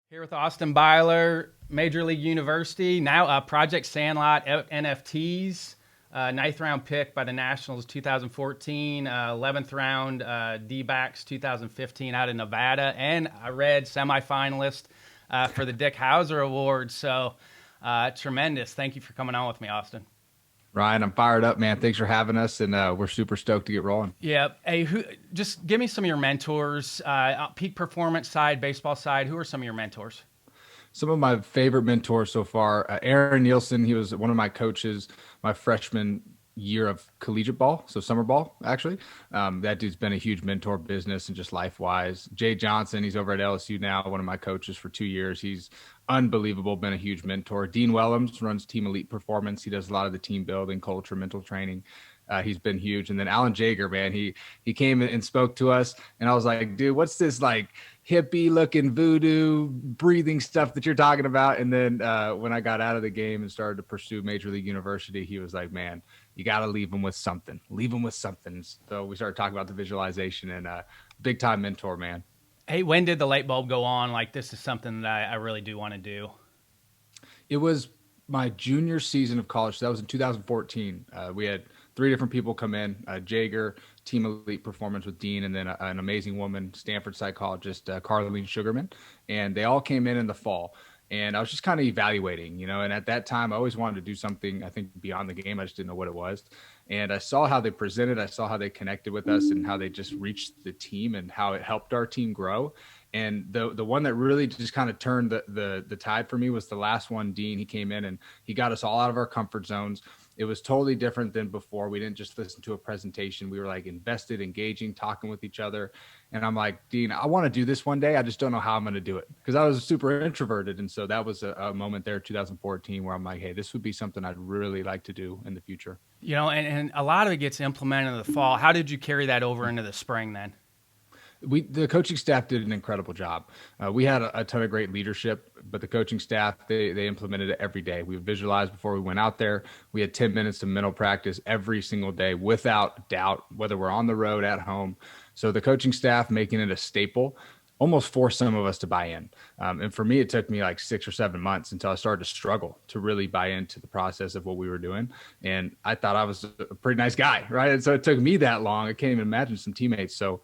Here with Austin Byler, Major League University, now Project Sandlot NFTs, ninth round pick by the Nationals 2014, 11th round D-backs 2015 out of Nevada, and I read semifinalist for the Dick Hauser Award. So tremendous. Thank you for coming on with me, Austin. Ryan, I'm fired up, man. Thanks for having us, and we're super stoked to get rolling. Yeah. Hey, just give me some of your mentors, peak performance side, baseball side. Who are some of your mentors? Some of my favorite mentors so far, Aaron Nielsen. He was one of my coaches my freshman year of collegiate ball, so summer ball, actually. That dude's been a huge mentor business and just life-wise. Jay Johnson, he's over at LSU now, one of my coaches for 2 years. He's unbelievable, been a huge mentor. Dean Wellams runs Team Elite Performance. He does a lot of the team building, culture, mental training. He's been huge. And then Alan Jaeger, man, he came and spoke to us, and I was like, dude, what's this like hippie looking voodoo breathing stuff that you're talking about? And then when I got out of the game and started to pursue Major League University, he was like, man, you got to leave them with something. Leave them with something. So we started talking about the visualization, and big time mentor, man. Hey, when did the light bulb go on? Like, this is something that I really do want to do. It was my junior season of college. So that was in 2014. We had three different people come in, Jaeger, Team Elite Performance with Dean, and then an amazing woman, Stanford psychologist, Carlene Sugarman. And they all came in the fall. And I was just kind of evaluating, and at that time, I always wanted to do something, I think, beyond the game. I just didn't know what it was. And I saw how they presented. I saw how they connected with us and how they just reached the team and how it helped our team grow. And the one that really just kind of turned the tide for me was the last one, Dean. He came in and he got us all out of our comfort zones. It was totally different than before. We didn't just listen to a presentation. We were like invested, engaging, talking with each other. And I'm like, Dean, I want to do this one day. I just don't know how I'm going to do it, because I was super introverted. And so that was a moment there, 2014, where I'm like, hey, this would be something I'd really like to do in the future. And a lot of it gets implemented in the fall. How did you carry that over into the spring then? The coaching staff did an incredible job. We had a ton of great leadership, but the coaching staff, they implemented it every day. We visualized before we went out there. We had 10 minutes of mental practice every single day, without doubt, whether we're on the road, at home. So the coaching staff making it a staple almost forced some of us to buy in. And for me, it took me like 6 or 7 months until I started to struggle to really buy into the process of what we were doing. And I thought I was a pretty nice guy, right? And so it took me that long. I can't even imagine some teammates. So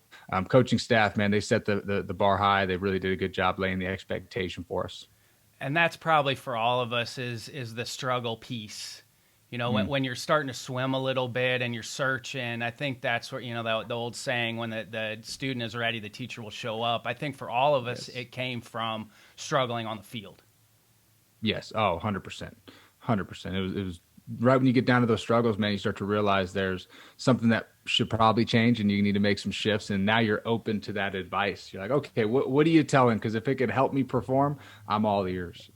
coaching staff, man, they set the bar high. They really did a good job laying the expectation for us. And that's probably for all of us is the struggle piece. When you're starting to swim a little bit and you're searching, I think that's where, the old saying, when the student is ready, the teacher will show up. I think for all of us, It came from struggling on the field. Yes. Oh, 100%. 100%. It was right when you get down to those struggles, man, you start to realize there's something that should probably change and you need to make some shifts. And now you're open to that advice. You're like, okay, what are you telling? Because if it could help me perform, I'm all ears.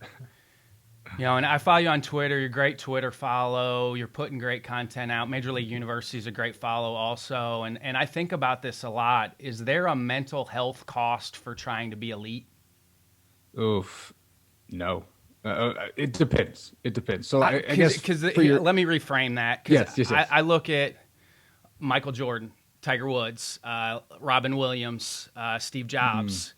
And I follow you on Twitter. You're a great Twitter follow. You're putting great content out. Major League University is a great follow also. And I think about this a lot. Is there a mental health cost for trying to be elite? Oof. No. It depends. It depends. So I guess let me reframe that. Yes. I look at Michael Jordan, Tiger Woods, Robin Williams, Steve Jobs,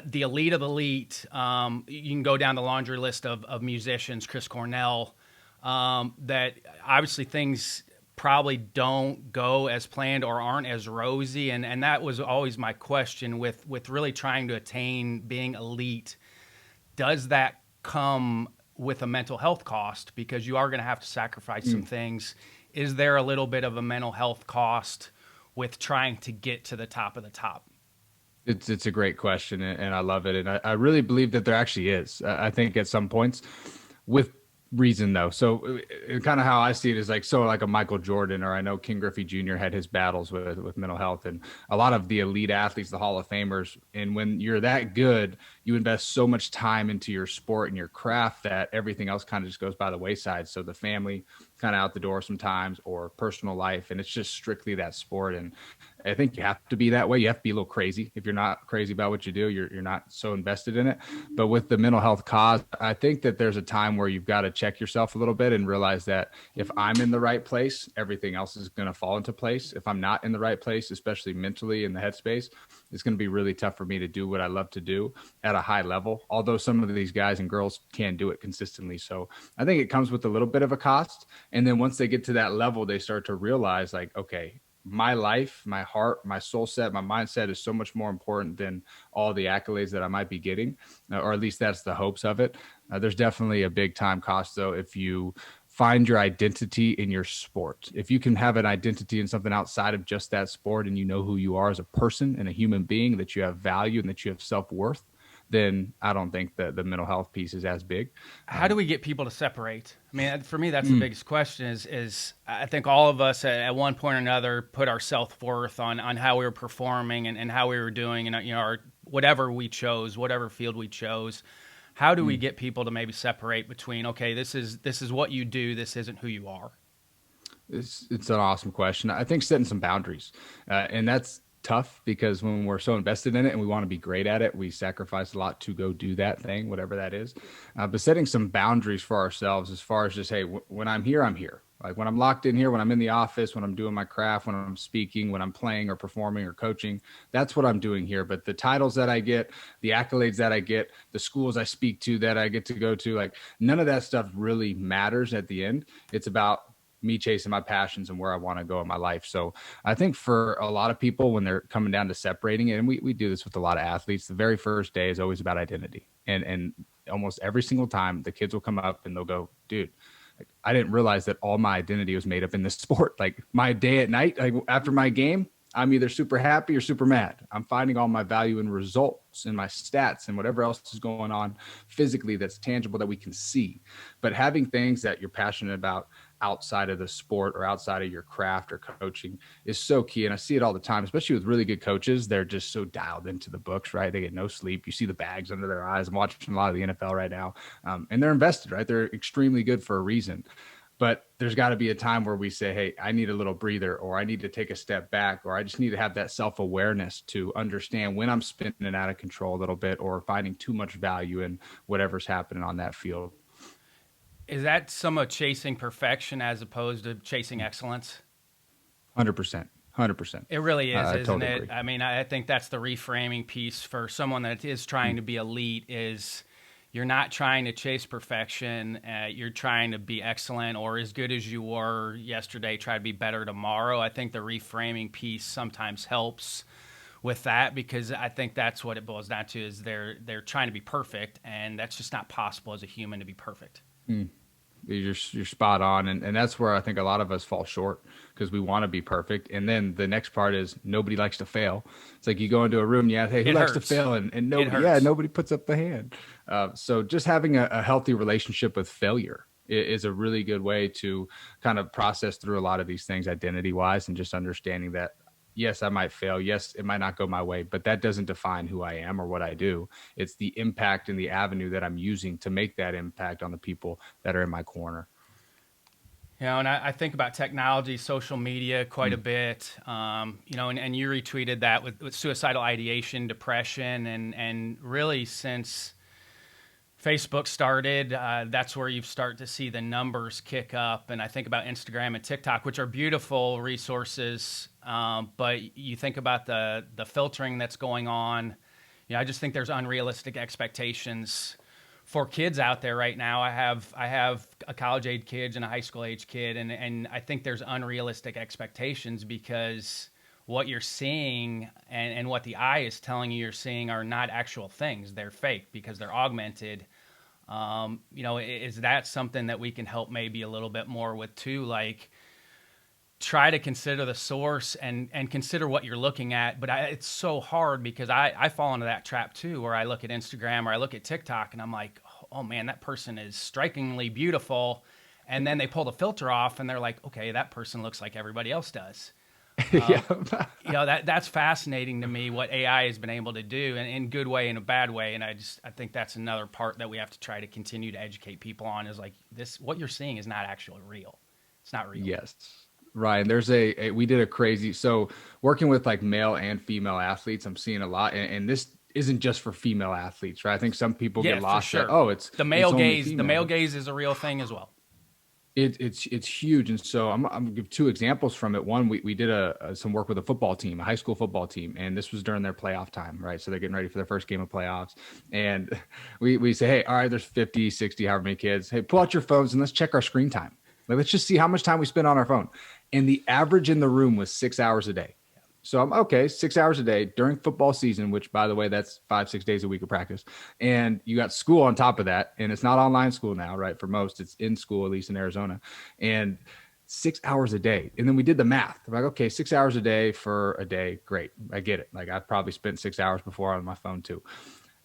the elite of elite. You can go down the laundry list of musicians, Chris Cornell, that obviously things probably don't go as planned or aren't as rosy. And that was always my question with really trying to attain being elite. Does that come with a mental health cost? Because you are going to have to sacrifice some things. Is there a little bit of a mental health cost with trying to get to the top of the top? It's a great question, and I love it. And I really believe that there actually is. I think at some points, with reason though. So kind of how I see it is like a Michael Jordan, or I know King Griffey Jr. had his battles with mental health, and a lot of the elite athletes, the Hall of Famers. And when you're that good, you invest so much time into your sport and your craft that everything else kind of just goes by the wayside. So the family kind of out the door sometimes, or personal life, and it's just strictly that sport. And I think you have to be that way. You have to be a little crazy. If you're not crazy about what you do, you're not so invested in it. But with the mental health cause, I think that there's a time where you've got to check yourself a little bit and realize that if I'm in the right place, everything else is going to fall into place. If I'm not in the right place, especially mentally in the headspace, it's going to be really tough for me to do what I love to do at a high level. Although some of these guys and girls can do it consistently. So I think it comes with a little bit of a cost. And then once they get to that level, they start to realize like, okay, my life, my heart, my soul set, my mindset is so much more important than all the accolades that I might be getting, or at least that's the hopes of it. There's definitely a big time cost though if you find your identity in your sport. If you can have an identity in something outside of just that sport and you know who you are as a person and a human being, that you have value and that you have self-worth, then I don't think that the mental health piece is as big. How do we get people to separate? I mean, for me, that's the biggest question is I think all of us at one point or another put our self-worth on how we were performing and how we were doing and, our whatever we chose, whatever field we chose. How do we get people to maybe separate between, okay, this is what you do, this isn't who you are? It's an awesome question. I think setting some boundaries, and that's tough because when we're so invested in it and we want to be great at it, we sacrifice a lot to go do that thing, whatever that is. But setting some boundaries for ourselves as far as just, hey, when I'm here, I'm here. Like when I'm locked in here, when I'm in the office, when I'm doing my craft, when I'm speaking, when I'm playing or performing or coaching, that's what I'm doing here. But the titles that I get, the accolades that I get, the schools I speak to that I get to go to, like none of that stuff really matters at the end. It's about me chasing my passions and where I want to go in my life. So I think for a lot of people, when they're coming down to separating it, and we do this with a lot of athletes, the very first day is always about identity. And almost every single time the kids will come up and they'll go, dude, like, I didn't realize that all my identity was made up in this sport. Like my day at night, like after my game, I'm either super happy or super mad. I'm finding all my value in results and my stats and whatever else is going on physically that's tangible that we can see. But having things that you're passionate about outside of the sport or outside of your craft or coaching is so key. And I see it all the time, especially with really good coaches. They're just so dialed into the books, right? They get no sleep. You see the bags under their eyes. I'm watching a lot of the NFL right now, and they're invested, right? They're extremely good for a reason. But there's got to be a time where we say, hey, I need a little breather, or I need to take a step back, or I just need to have that self-awareness to understand when I'm spinning it out of control a little bit or finding too much value in whatever's happening on that field. Is that somewhat chasing perfection as opposed to chasing excellence? 100%. 100%. It really is, isn't totally it? agree. I mean, I think that's the reframing piece for someone that is trying to be elite is you're not trying to chase perfection. You're trying to be excellent or as good as you were yesterday, try to be better tomorrow. I think the reframing piece sometimes helps with that because I think that's what it boils down to is they're trying to be perfect, and that's just not possible as a human to be perfect. You're spot on. And that's where I think a lot of us fall short because we want to be perfect. And then the next part is nobody likes to fail. It's like you go into a room, yeah, hey, who likes to fail? And nobody puts up the hand. So just having a healthy relationship with failure is a really good way to kind of process through a lot of these things identity wise and just understanding that yes, I might fail. Yes, it might not go my way, but that doesn't define who I am or what I do. It's the impact and the avenue that I'm using to make that impact on the people that are in my corner. And I think about technology, social media quite a bit, and you retweeted that with suicidal ideation, depression, and really since Facebook started, that's where you start to see the numbers kick up. And I think about Instagram and TikTok, which are beautiful resources, but you think about the filtering that's going on. I just think there's unrealistic expectations for kids out there right now. I have a college age kid and a high school age kid, and I think there's unrealistic expectations because what you're seeing and what the eye is telling you're seeing are not actual things. They're fake because they're augmented. Is that something that we can help maybe a little bit more with too? Like try to consider the source and consider what you're looking at. But it's so hard because I fall into that trap too, where I look at Instagram or I look at TikTok and I'm like, oh man, that person is strikingly beautiful. And then they pull the filter off and they're like, okay, that person looks like everybody else does. That's fascinating to me what AI has been able to do in good way and a bad way. And I think that's another part that we have to try to continue to educate people on is like this, what you're seeing is not actually real. It's not real. Yes. Ryan, we did a crazy, so working with like male and female athletes, I'm seeing a lot, and this isn't just for female athletes, right? I think some people get Yeah, for lost that, sure. oh, it's only The female, male but gaze is a real thing as well. it's huge. And so I'm gonna give two examples from it. One, we did some work with a football team, a high school football team, and this was during their playoff time, right? So they're getting ready for their first game of playoffs. And we say, hey, all right, there's 50, 60, however many kids. Hey, pull out your phones and let's check our screen time. Like, let's just see how much time we spend on our phone. And the average in the room was 6 hours a day. So I'm okay, 6 hours a day during football season, which by the way, that's 5, 6 days a week of practice. And you got school on top of that. And it's not online school now, right? For most, it's in school, at least in Arizona. And 6 hours a day. And then we did the math. I'm like, okay, 6 hours a day for a day. Great. I get it. Like I've probably spent 6 hours before on my phone too.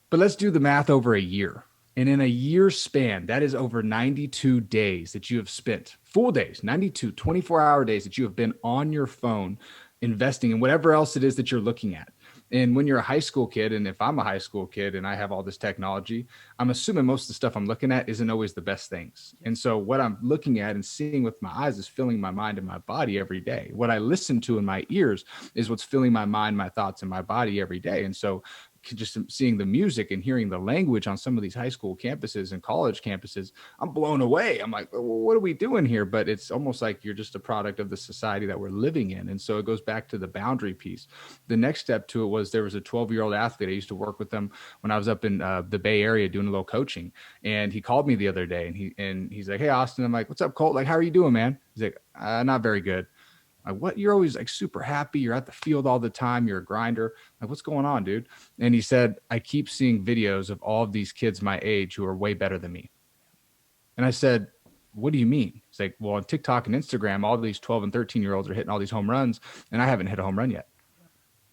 But let's do the math over a year. And in a year span, that is over 92 days that you have spent, full days, 92, 24-hour days that you have been on your phone investing in whatever else it is that you're looking at. And when you're a high school kid, and if I'm a high school kid and I have all this technology, I'm assuming most of the stuff I'm looking at isn't always the best things. And so what I'm looking at and seeing with my eyes is filling my mind and my body every day. What I listen to in my ears is what's filling my mind, my thoughts, and my body every day. And so just seeing the music and hearing the language on some of these high school campuses and college campuses, I'm blown away. I'm like, well, what are we doing here? But it's almost like you're just a product of the society that we're living in. And so it goes back to the boundary piece. The next step to it was there was a 12-year-old athlete. I used to work with them when I was up in the Bay Area doing a little coaching. And he called me the other day and he's like, hey, Austin. I'm like, what's up, Colt? Like, how are you doing, man? He's like, not very good. Like, what? You're always like super happy. You're at the field all the time. You're a grinder. Like, what's going on, dude? And he said, I keep seeing videos of all of these kids my age who are way better than me. And I said, what do you mean? He's like, well, on TikTok and Instagram, all these 12 and 13-year-olds are hitting all these home runs, and I haven't hit a home run yet.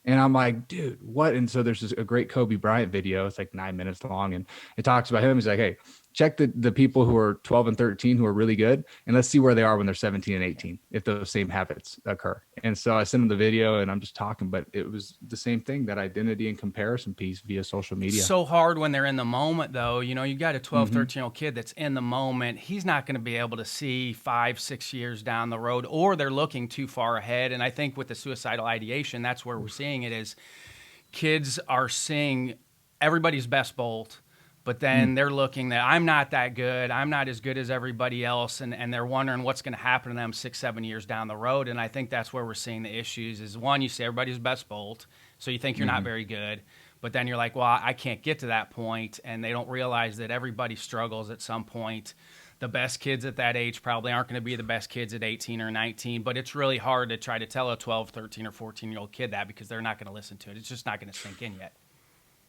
And I'm like, dude, what? And so there's a great Kobe Bryant video. It's like 9 minutes long. And it talks about him. He's like, hey, check the people who are 12 and 13 who are really good. And let's see where they are when they're 17 and 18, if those same habits occur. And so I sent him the video and I'm just talking, but it was the same thing, that identity and comparison piece via social media. It's so hard when they're in the moment, though. You know, you got a 12, 13-year-old kid that's in the moment. He's not going to be able to see 5, 6 years down the road, or they're looking too far ahead. And I think with the suicidal ideation, that's where we're seeing it is kids are seeing everybody's best bolt, but then they're looking that I'm not that good. I'm not as good as everybody else. And they're wondering what's going to happen to them 6, 7 years down the road. And I think that's where we're seeing the issues is, one, you say everybody's best bolt. So you think you're not very good. But then you're like, well, I can't get to that point. And they don't realize that everybody struggles at some point. The best kids at that age probably aren't going to be the best kids at 18 or 19. But it's really hard to try to tell a 12, 13, or 14-year-old kid that because they're not going to listen to it. It's just not going to sink in yet.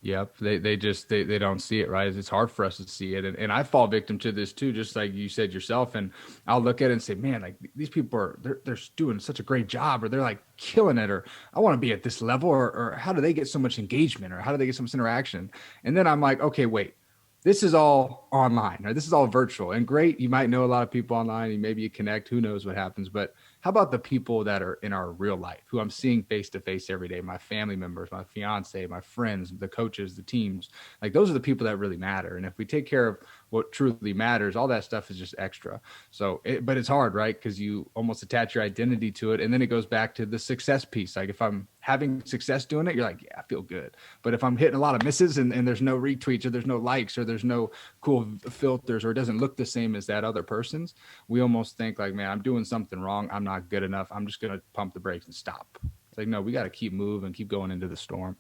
Yep. They don't see it, right? It's hard for us to see it. And I fall victim to this too, just like you said yourself. And I'll look at it and say, man, like these people they're doing such a great job, or they're like killing it, or I want to be at this level, or how do they get so much engagement, or how do they get so much interaction? And then I'm like, okay, wait, this is all online, or this is all virtual, and great. You might know a lot of people online, and maybe you connect, who knows what happens, but how about the people that are in our real life, who I'm seeing face to face every day? My family members, my fiance, my friends, the coaches, the teams. Like, those are the people that really matter. And if we take care of what truly matters, all that stuff is just extra. So, but it's hard, right? Because you almost attach your identity to it. And then it goes back to the success piece. Like, if I'm having success doing it, you're like, yeah, I feel good. But if I'm hitting a lot of misses and there's no retweets, or there's no likes, or there's no cool filters, or it doesn't look the same as that other person's, we almost think like, man, I'm doing something wrong. I'm not good enough. I'm just going to pump the brakes and stop. It's like, no, we got to keep moving, keep going into the storm.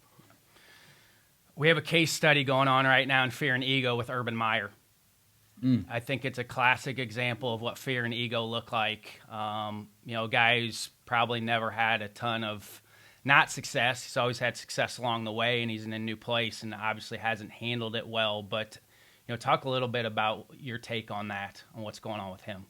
We have a case study going on right now in Fear and Ego with Urban Meyer. I think it's a classic example of what fear and ego look like. A guy who's probably never had a ton of not success. He's always had success along the way, and he's in a new place and obviously hasn't handled it well. But, talk a little bit about your take on that, on what's going on with him.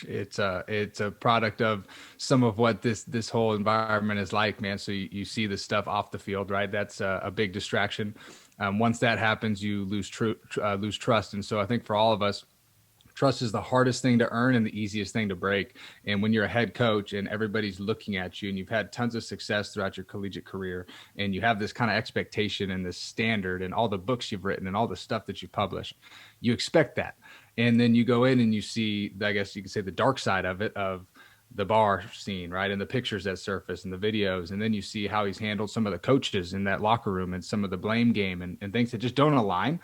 It's a product of some of what this whole environment is like, man. So you see the stuff off the field, right? That's a big distraction. Once that happens, you lose trust. And so I think for all of us, trust is the hardest thing to earn and the easiest thing to break. And when you're a head coach and everybody's looking at you and you've had tons of success throughout your collegiate career, and you have this kind of expectation and this standard and all the books you've written and all the stuff that you publish, you expect that. And then you go in and you see, I guess you could say, the dark side of it, of the bar scene, right? And the pictures that surface and the videos. And then you see how he's handled some of the coaches in that locker room and some of the blame game and things that just don't align.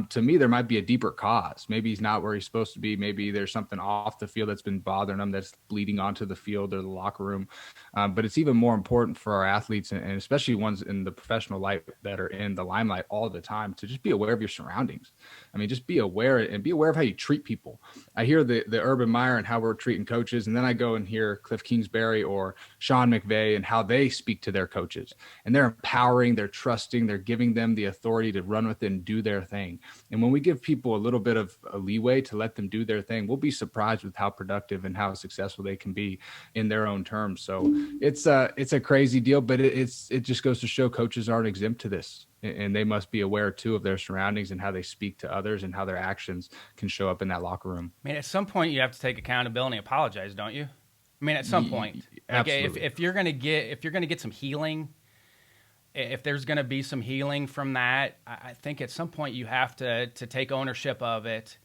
To me, there might be a deeper cause. Maybe he's not where he's supposed to be. Maybe there's something off the field that's been bothering him that's bleeding onto the field or the locker room. But it's even more important for our athletes and especially ones in the professional life that are in the limelight all the time to just be aware of your surroundings. I mean, just be aware and be aware of how you treat people. I hear the Urban Meyer and how we're treating coaches, and then I go and hear Cliff Kingsbury or Sean McVay and how they speak to their coaches. And they're empowering, they're trusting, they're giving them the authority to run with it and do their thing. And when we give people a little bit of a leeway to let them do their thing, we'll be surprised with how productive and how successful they can be in their own terms. So it's a crazy deal, but it just goes to show coaches aren't exempt to this. And they must be aware, too, of their surroundings and how they speak to others and how their actions can show up in that locker room. I mean, at some point, you have to take accountability and apologize, don't you? I mean, at some point. Absolutely. Like if you're gonna get some healing, if there's gonna be some healing from that, I think at some point you have to take ownership of it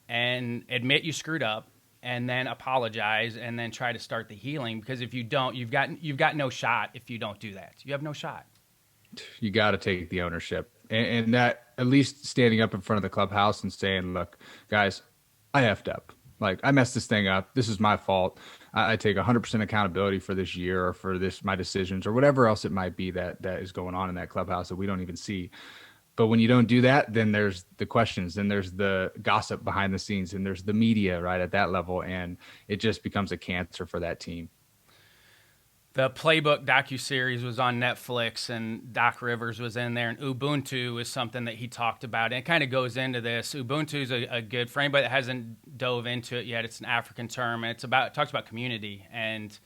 and admit you screwed up, and then apologize, and then try to start the healing. Because if you don't, you've got no shot. If you don't do that, you have no shot. You got to take the ownership, and that at least standing up in front of the clubhouse and saying, look, guys, I effed up. Like, I messed this thing up. This is my fault. I take 100% accountability for this year or for my decisions or whatever else it might be that is going on in that clubhouse that we don't even see. But when you don't do that, then there's the questions, then there's the gossip behind the scenes, and there's the media right at that level. And it just becomes a cancer for that team. The Playbook docuseries was on Netflix, and Doc Rivers was in there, and Ubuntu is something that he talked about, and it kind of goes into this. Ubuntu is a good, for anybody that hasn't dove into it yet, it's an African term, and it talks about community, and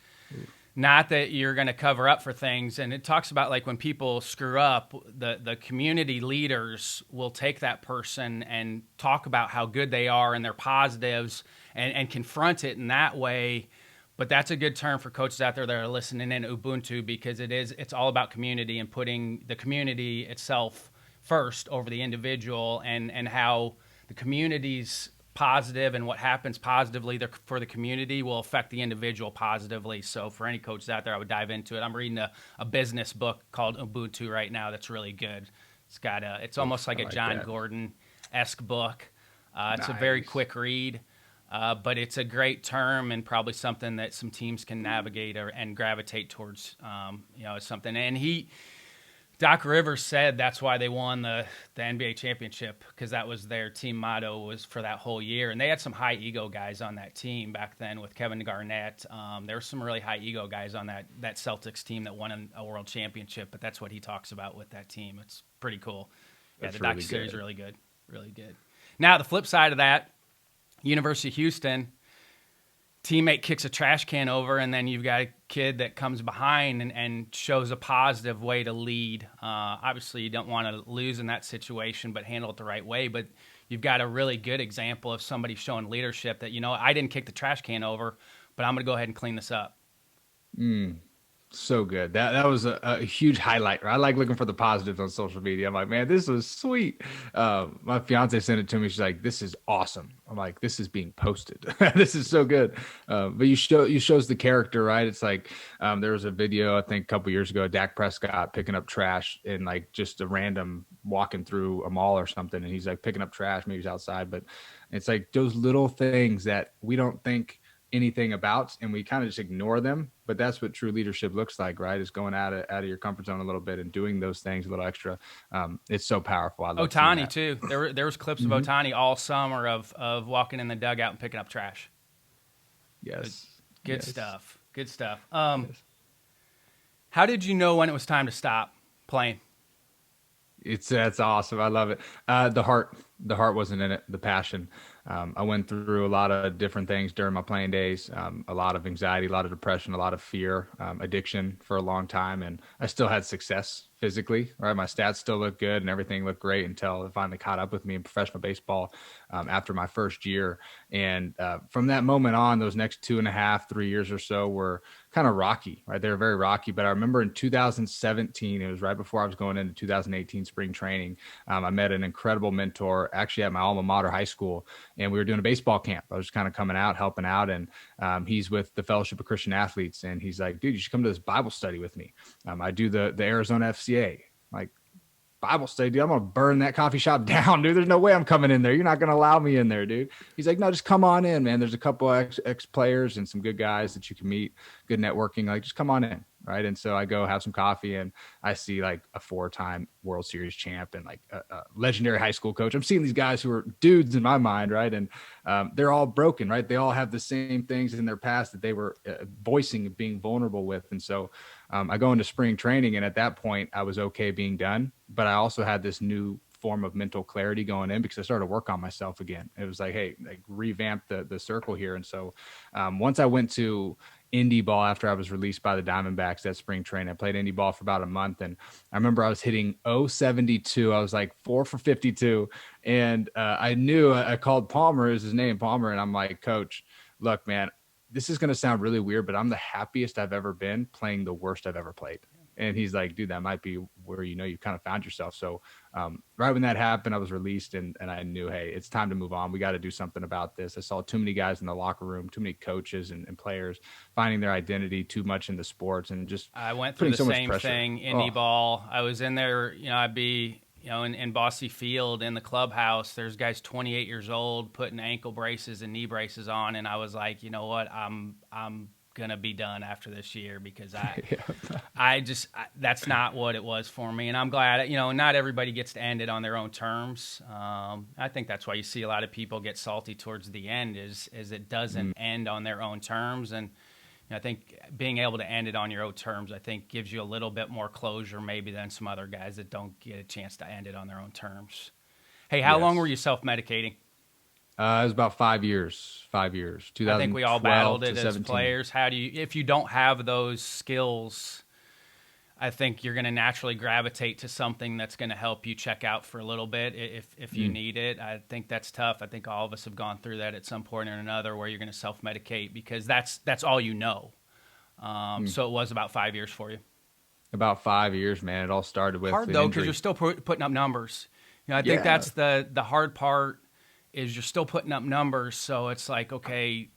not that you're going to cover up for things, and it talks about, like, when people screw up, the community leaders will take that person and talk about how good they are and their positives and confront it in that way. But that's a good term for coaches out there that are listening in Ubuntu, because it's all about community and putting the community itself first over the individual, and how the community's positive and what happens positively for the community will affect the individual positively. So for any coaches out there, I would dive into it. I'm reading a business book called Ubuntu right now that's really good. It's almost like a John Gordon-esque book. It's a very quick read. But it's a great term and probably something that some teams can navigate and gravitate towards, as something. And Doc Rivers said that's why they won the NBA championship, because that was their team motto was for that whole year. And they had some high ego guys on that team back then with Kevin Garnett. There were some really high ego guys on that Celtics team that won a world championship. But that's what he talks about with that team. It's pretty cool. Yeah, the docuseries is really good. Really good. Now, the flip side of that, University of Houston, teammate kicks a trash can over, and then you've got a kid that comes behind and shows a positive way to lead. Obviously, you don't want to lose in that situation, but handle it the right way. But you've got a really good example of somebody showing leadership that, I didn't kick the trash can over, but I'm going to go ahead and clean this up. So good. That was a huge highlight. I like looking for the positives on social media. I'm like, man, this was sweet. My fiance sent it to me. She's like, this is awesome. I'm like, this is being posted. This is so good. But you shows the character, right? It's like there was a video, I think a couple years ago, Dak Prescott picking up trash in like just a random walking through a mall or something. And he's like picking up trash. Maybe he's outside, but it's like those little things that we don't think anything about, and we kind of just ignore them. But that's what true leadership looks like, right? Is going out of your comfort zone a little bit and doing those things a little extra. It's so powerful. I love Ohtani too. There was clips of Ohtani all summer of walking in the dugout and picking up trash. Yes. Good stuff. Good stuff. How did you know when it was time to stop playing? That's awesome. I love it. The heart wasn't in it. The passion. I went through a lot of different things during my playing days, a lot of anxiety, a lot of depression, a lot of fear, addiction for a long time. And I still had success physically, right? My stats still looked good and everything looked great until it finally caught up with me in professional baseball after my first year. And from that moment on, those next 2.5, 3 years or so were kind of rocky, right? They were very rocky. But I remember in 2017, it was right before I was going into 2018 spring training. I met an incredible mentor actually at my alma mater, high school, and we were doing a baseball camp. I was kind of coming out, helping out, and he's with the Fellowship of Christian Athletes, and he's like, dude, you should come to this Bible study with me. I do the Arizona FCA. Like, Bible study, dude, I'm gonna burn that coffee shop down, dude. There's no way I'm coming in there. You're not gonna allow me in there, dude. He's like, no, just come on in, man. There's a couple ex players and some good guys that you can meet, good networking. Like, just come on in, right? And so I go have some coffee, and I see like a 4-time World Series champ and like a legendary high school coach. I'm seeing these guys who are dudes in my mind, right? And they're all broken, right? They all have the same things in their past that they were voicing and being vulnerable with. And so I go into spring training, and at that point I was okay being done, but I also had this new form of mental clarity going in because I started to work on myself again. It was like, hey, like revamp the circle here. And so once I went to indie ball after I was released by the Diamondbacks that spring training, I played indie ball for about a month, and I remember I was hitting 072. I was like 4 for 52, and I knew I called Palmer, is his name, Palmer, and I'm like, Coach, look, man, this is going to sound really weird, but I'm the happiest I've ever been playing the worst I've ever played. And he's like, dude, that might be where, you kind of found yourself. So right when that happened, I was released, and I knew, hey, it's time to move on. We got to do something about this. I saw too many guys in the locker room, too many coaches and players finding their identity too much in the sports, and just I went through the so same thing, indie ball. I was in there, I'd be, in Bossy Field in the clubhouse, there's guys 28 years old putting ankle braces and knee braces on. And I was like, you know what, I'm going to be done after this year because that's not what it was for me. And I'm glad, not everybody gets to end it on their own terms. I think that's why you see a lot of people get salty towards the end is it doesn't end on their own terms. And I think being able to end it on your own terms, I think gives you a little bit more closure maybe than some other guys that don't get a chance to end it on their own terms. Hey, how long were you self-medicating? It was about 5 years. 5 years. I think we all battled it as players. How do you, if you don't have those skills, I think you're going to naturally gravitate to something that's going to help you check out for a little bit if you need it. I think that's tough. I think all of us have gone through that at some point or another where you're going to self-medicate because that's all you know. So it was about 5 years for you. About 5 years, man. It all started with hard though because you're still putting up numbers. I think that's the hard part is you're still putting up numbers. So it's like, okay,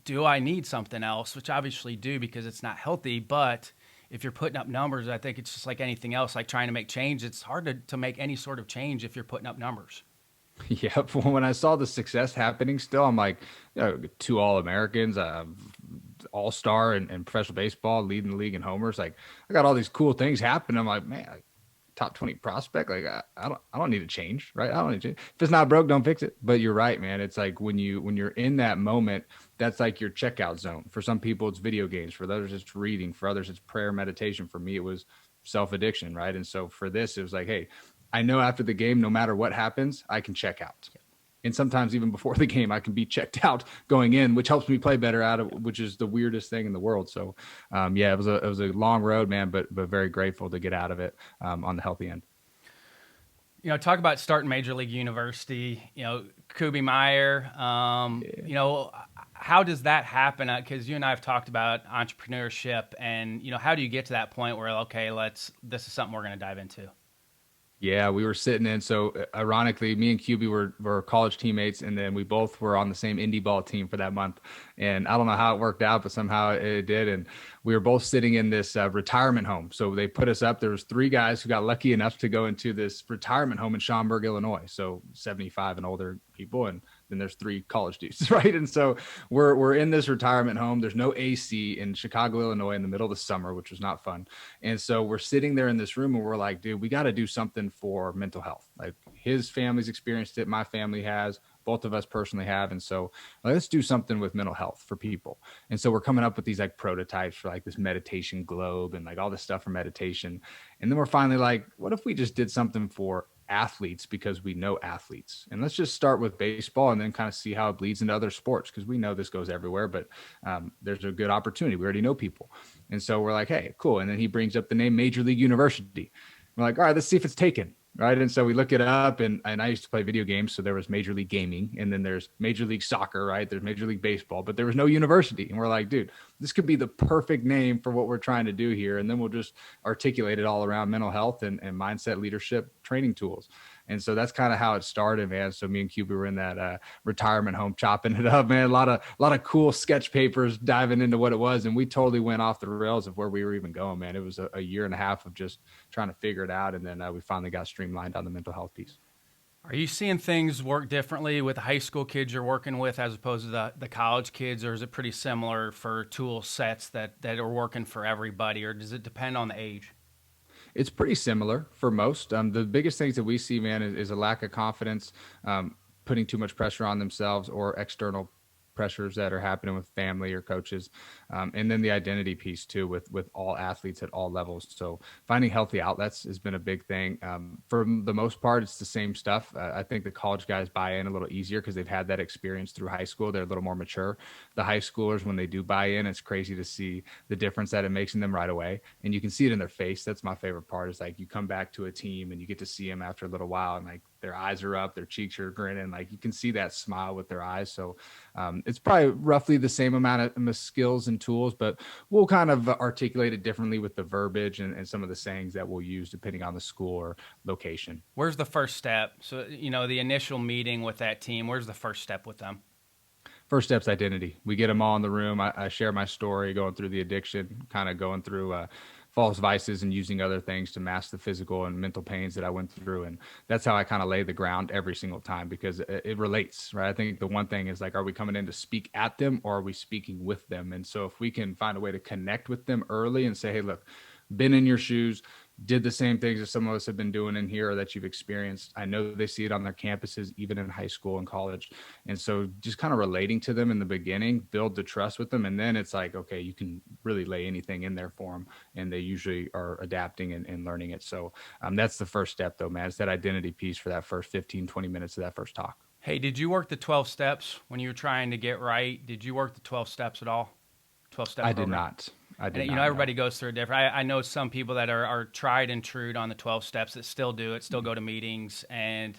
do I need something else? Which I obviously do because it's not healthy, but if you're putting up numbers, I think it's just like anything else, like trying to make change. It's hard to make any sort of change if you're putting up numbers. Yeah. When I saw the success happening still, I'm like, 2 All-Americans, all-star in professional baseball, leading the league in homers. Like, I got all these cool things happening. I'm like, man, top 20 prospect. Like, I don't need to change, right? I don't need to change. If it's not broke, don't fix it. But you're right, man. It's like when you're in that moment, that's like your checkout zone. For some people, it's video games. For others, it's reading. For others, it's prayer, meditation. For me, it was self-addiction, right? And so for this, it was like, hey, I know after the game, no matter what happens, I can check out. And sometimes even before the game, I can be checked out going in, which helps me play better out of, which is the weirdest thing in the world. So, it was a long road, man, but very grateful to get out of it on the healthy end. Talk about starting Major League University, Kubi Meyer, how does that happen? Because you and I have talked about entrepreneurship and, how do you get to that point where, okay, this is something we're going to dive into? Yeah, we were sitting in. So ironically, me and QB were college teammates, and then we both were on the same indie ball team for that month. And I don't know how it worked out, but somehow it did. And we were both sitting in this retirement home. So they put us up. There was 3 guys who got lucky enough to go into this retirement home in Schaumburg, Illinois. So 75 and older people, and then there's 3 college dudes, right? And so we're in this retirement home. There's no AC in Chicago, Illinois in the middle of the summer, which was not fun. And so we're sitting there in this room, and we're like, dude, we got to do something for mental health. Like, his family's experienced it. My family has. Both of us personally have. And so let's do something with mental health for people. And so we're coming up with these like prototypes for like this meditation globe and like all this stuff for meditation. And then we're finally like, what if we just did something for athletes because we know athletes? And let's just start with baseball and then kind of see how it bleeds into other sports, because we know this goes everywhere, but there's a good opportunity. We already know people. And so we're like, hey, cool. And then he brings up the name Major League University. We're like, all right, let's see if it's taken. right? And so we look it up, and I used to play video games. So there was Major League Gaming, and then there's Major League Soccer, right? There's Major League Baseball, but there was no university. And we're like, dude, this could be the perfect name for what we're trying to do here. And then we'll just articulate it all around mental health and mindset leadership training tools. And so that's kind of how it started, man. So me and Cuba were in that retirement home chopping it up, man. A lot of cool sketch papers diving into what it was. And we totally went off the rails of where we were even going, man. It was a year and a half of just trying to figure it out. And then we finally got streamlined on the mental health piece. Are you seeing things work differently with the high school kids you're working with as opposed to the college kids, or is it pretty similar for tool sets that are working for everybody, or does it depend on the age? It's pretty similar for most. The biggest things that we see, man, is a lack of confidence, putting too much pressure on themselves, or external pressures that are happening with family or coaches, and then the identity piece too with all athletes at all levels. So finding healthy outlets has been a big thing. For the most part, it's the same stuff. I think the college guys buy in a little easier because they've had that experience through high school. They're a little more mature. The high schoolers, when they do buy in, it's crazy to see the difference that it makes in them right away, and you can see it in their face. That's my favorite part, is like you come back to a team and you get to see them after a little while, and like their eyes are up, their cheeks are grinning, like you can see that smile with their eyes. So it's probably roughly the same amount of skills and tools, but we'll kind of articulate it differently with the verbiage and some of the sayings that we'll use depending on the school or location. Where's the first step? So, the initial meeting with that team, where's the first step with them? First step's identity. We get them all in the room. I share my story, going through the addiction, kind of going through false vices and using other things to mask the physical and mental pains that I went through. And that's how I kind of lay the ground every single time, because it relates, right? I think the one thing is like, are we coming in to speak at them, or are we speaking with them? And so if we can find a way to connect with them early and say, hey, look, been in your shoes, did the same things that some of us have been doing in here, or that you've experienced. I know they see it on their campuses, even in high school and college. And so just kind of relating to them in the beginning, build the trust with them. And then it's like, okay, you can really lay anything in there for them. And they usually are adapting and learning it. So that's the first step though, man. It's that identity piece for that first 15, 20 minutes of that first talk. Hey, did you work the 12 steps when you were trying to get right? Did you work the 12 steps at all? 12-step I program? did not. And, everybody goes through a different. I know some people that are tried and true on the 12 steps that still do it, still go to meetings, and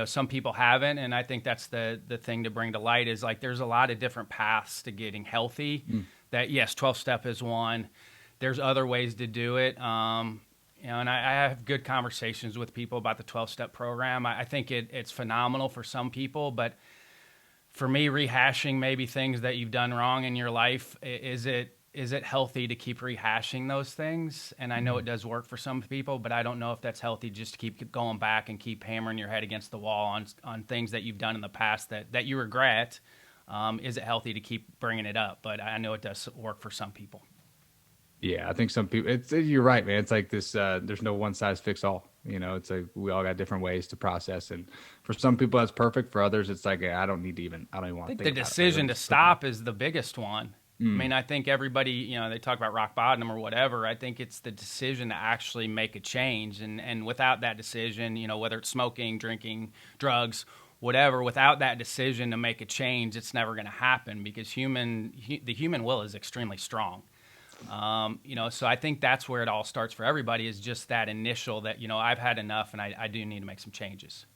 some people haven't. And I think that's the thing to bring to light is like there's a lot of different paths to getting healthy. That yes, 12 step is one. There's other ways to do it. And I have good conversations with people about the 12 step program. I think it's phenomenal for some people, but for me, rehashing maybe things that you've done wrong in your life, is it healthy to keep rehashing those things? And I know it does work for some people, but I don't know if that's healthy just to keep going back and keep hammering your head against the wall on things that you've done in the past that you regret. Is it healthy to keep bringing it up? But I know it does work for some people. Yeah, I think some people, you're right, man. It's like this, there's no one size fits all. It's like we all got different ways to process. And for some people, that's perfect. For others, it's like, I don't even want to think about it. The decision to stop is the biggest one. I mean, I think everybody, they talk about rock bottom or whatever. I think it's the decision to actually make a change. And without that decision, whether it's smoking, drinking, drugs, whatever, without that decision to make a change, it's never going to happen, because the human will is extremely strong. So I think that's where it all starts for everybody, is just that initial that, I've had enough and I do need to make some changes.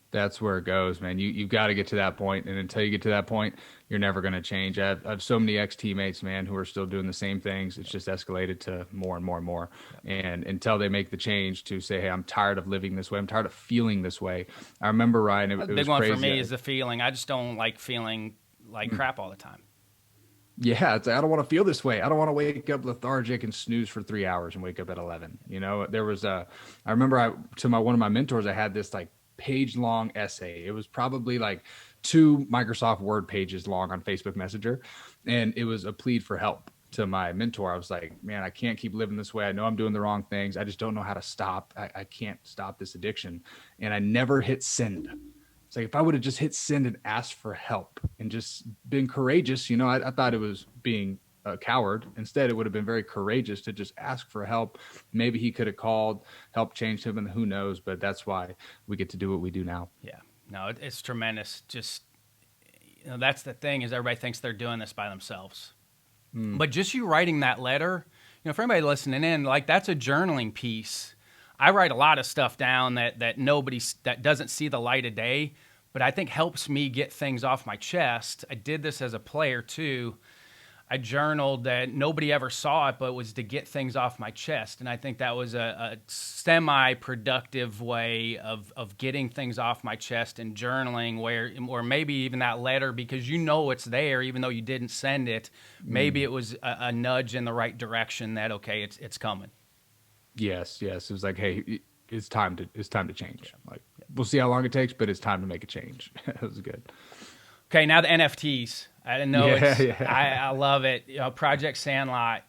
That's where it goes, man. You've got to get to that point. And until you get to that point, you're never going to change. I have so many ex-teammates, man, who are still doing the same things. It's just escalated to more and more and more. And until they make the change to say, hey, I'm tired of living this way. I'm tired of feeling this way. I remember, Ryan, it was crazy. The big one for me is the feeling. I just don't like feeling like crap all the time. Yeah, it's like, I don't want to feel this way. I don't want to wake up lethargic and snooze for 3 hours and wake up at 11. There was I remember one of my mentors, I had this like page-long essay. It was probably like 2 Microsoft Word pages long on Facebook Messenger, and it was a plead for help to my mentor. I was like, man, I can't keep living this way. I know I'm doing the wrong things. I just don't know how to stop. I can't stop this addiction. And I never hit send. It's like, if I would have just hit send and asked for help and just been courageous, I thought it was being a coward. Instead, it would have been very courageous to just ask for help. Maybe he could have called, help changed him, and who knows, but that's why we get to do what we do now. Yeah, no, it's tremendous. Just, that's the thing, is everybody thinks they're doing this by themselves. But just you writing that letter, for anybody listening in, like that's a journaling piece. I write a lot of stuff down that that doesn't see the light of day, but I think helps me get things off my chest. I did this as a player too. I journaled that nobody ever saw it, but it was to get things off my chest. And I think that was a semi-productive way of getting things off my chest and journaling, or maybe even that letter, because you know it's there, even though you didn't send it. Maybe it was a nudge in the right direction that, okay, it's coming. Yes, yes. It was like, hey, it's time to change. Like, we'll see how long it takes, but it's time to make a change. It was good. Okay, now the NFTs. I know Yeah. I love it. Project Sandlot.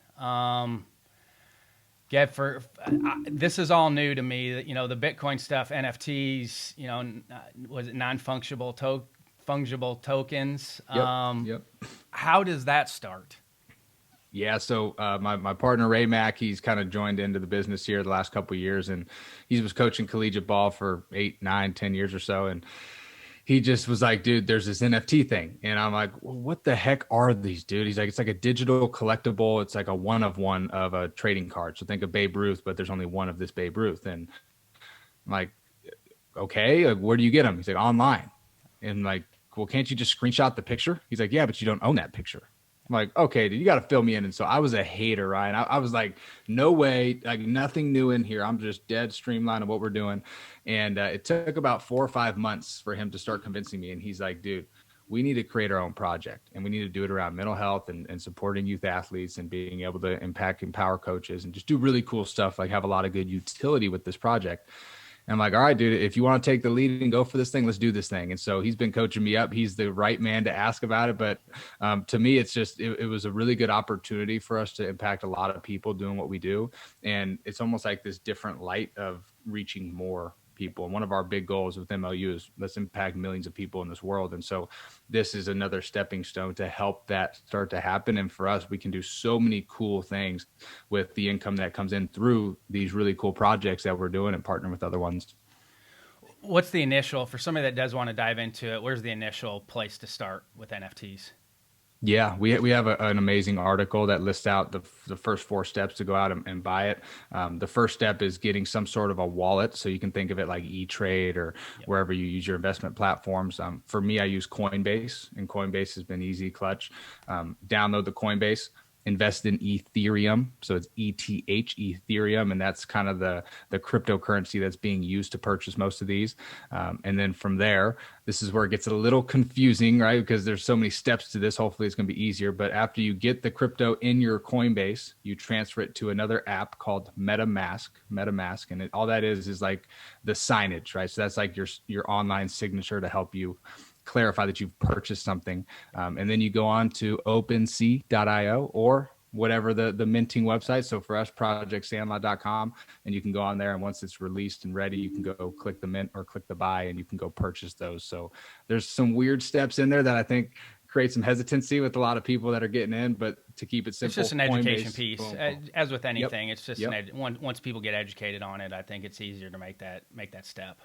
This is all new to me. The Bitcoin stuff, NFTs. Was it fungible tokens? Yep. How does that start? Yeah, so my partner Ray Mack, he's kind of joined into the business here the last couple of years, and he was coaching collegiate ball for 8, 9, 10 years or so, and he just was like, dude, there's this NFT thing. And I'm like, well, what the heck are these, dude? He's like, it's like a digital collectible. It's like a one of one of a trading card. So think of Babe Ruth, but there's only one of this Babe Ruth. And I'm like, okay, like, where do you get them? He's like, online. And like, well, can't you just screenshot the picture? He's like, yeah, but you don't own that picture. I'm like, okay, dude, you got to fill me in. And so I was a hater, Ryan. I was like, no way, like nothing new in here. I'm just dead streamlined of what we're doing. And it took about 4 or 5 months for him to start convincing me. And he's like, dude, we need to create our own project, and we need to do it around mental health and supporting youth athletes and being able to empower coaches and just do really cool stuff, like have a lot of good utility with this project. And I'm like, all right, dude, if you want to take the lead and go for this thing, let's do this thing. And so he's been coaching me up. He's the right man to ask about it. But to me, it's just, it was a really good opportunity for us to impact a lot of people doing what we do. And it's almost like this different light of reaching more people. And one of our big goals with MLU is let's impact millions of people in this world. And so this is another stepping stone to help that start to happen. And for us, we can do so many cool things with the income that comes in through these really cool projects that we're doing and partnering with other ones. What's the initial, for somebody that does want to dive into it, where's the initial place to start with NFTs? Yeah, we have an amazing article that lists out the first 4 steps to go out and buy it. The first step is getting some sort of a wallet. So you can think of it like E-Trade or wherever you use your investment platforms. For me, I use Coinbase, and Coinbase has been easy, clutch. Download the Coinbase. Invest in Ethereum. So it's ETH, Ethereum. And that's kind of the cryptocurrency that's being used to purchase most of these. And then from there, this is where it gets a little confusing, right? Because there's so many steps to this. Hopefully it's going to be easier. But after you get the crypto in your Coinbase, you transfer it to another app called MetaMask. And all that is like the signage, right? So that's like your online signature to help you clarify that you've purchased something. And then you go on to OpenSea.io or whatever the minting website. So for us, projectsandlot.com, and you can go on there. And once it's released and ready, you can go click the mint or click the buy, and you can go purchase those. So there's some weird steps in there that I think create some hesitancy with a lot of people that are getting in, but to keep it simple, it's just an education piece. Boom, boom. As with anything, it's just Yep. once people get educated on it, I think it's easier to make that step.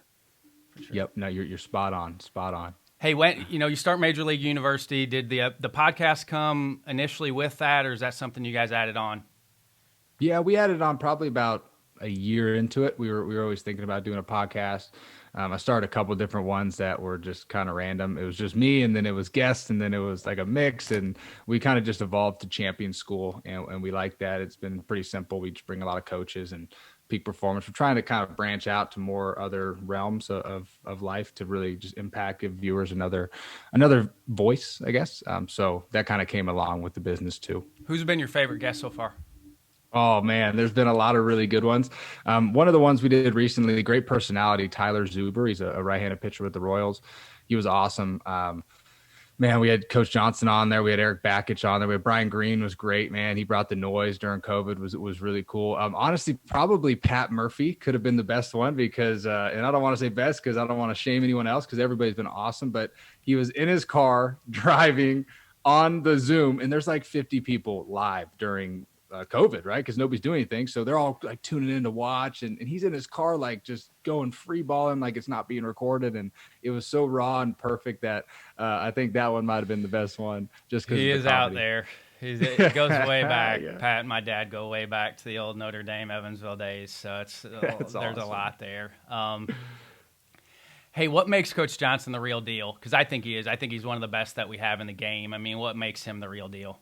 For sure. Yep. No, you're spot on. Hey, when you start Major League University, did the podcast come initially with that, or is that something you guys added on? Yeah, we added on probably about a year into it. We were always thinking about doing a podcast. I started a couple of different ones that were just kind of random. It was just me, and then it was guests, and then it was like a mix, and we kind of just evolved to Champion School, and we like that. It's been pretty simple. We just bring a lot of coaches and peak performance. We're trying to kind of branch out to more other realms of life to really just impact, give viewers another voice, I guess. So that kind of came along with the business too. Who's been your favorite guest so far? Oh man, there's been a lot of really good ones. One of the ones we did recently, great personality, Tyler Zuber. He's a right-handed pitcher with the Royals. He was awesome. Man, we had Coach Johnson on there. We had Eric Bakich on there. We had Brian Green was great, man. He brought the noise during COVID. Was really cool. Honestly, probably Pat Murphy could have been the best one because, and I don't want to say best because I don't want to shame anyone else because everybody's been awesome, but he was in his car driving on the Zoom, and there's like 50 people live during COVID, right? Because nobody's doing anything. So they're all like tuning in to watch. And he's in his car, like just going free balling, like it's not being recorded. And it was so raw and perfect that I think that one might've been the best one just because he is out there. It goes way back. Yeah. Pat and my dad go way back to the old Notre Dame Evansville days. So That's there's a awesome. lot there. Hey, what makes Coach Johnson the real deal? Because I think he is. I think he's one of the best that we have in the game. I mean, what makes him the real deal?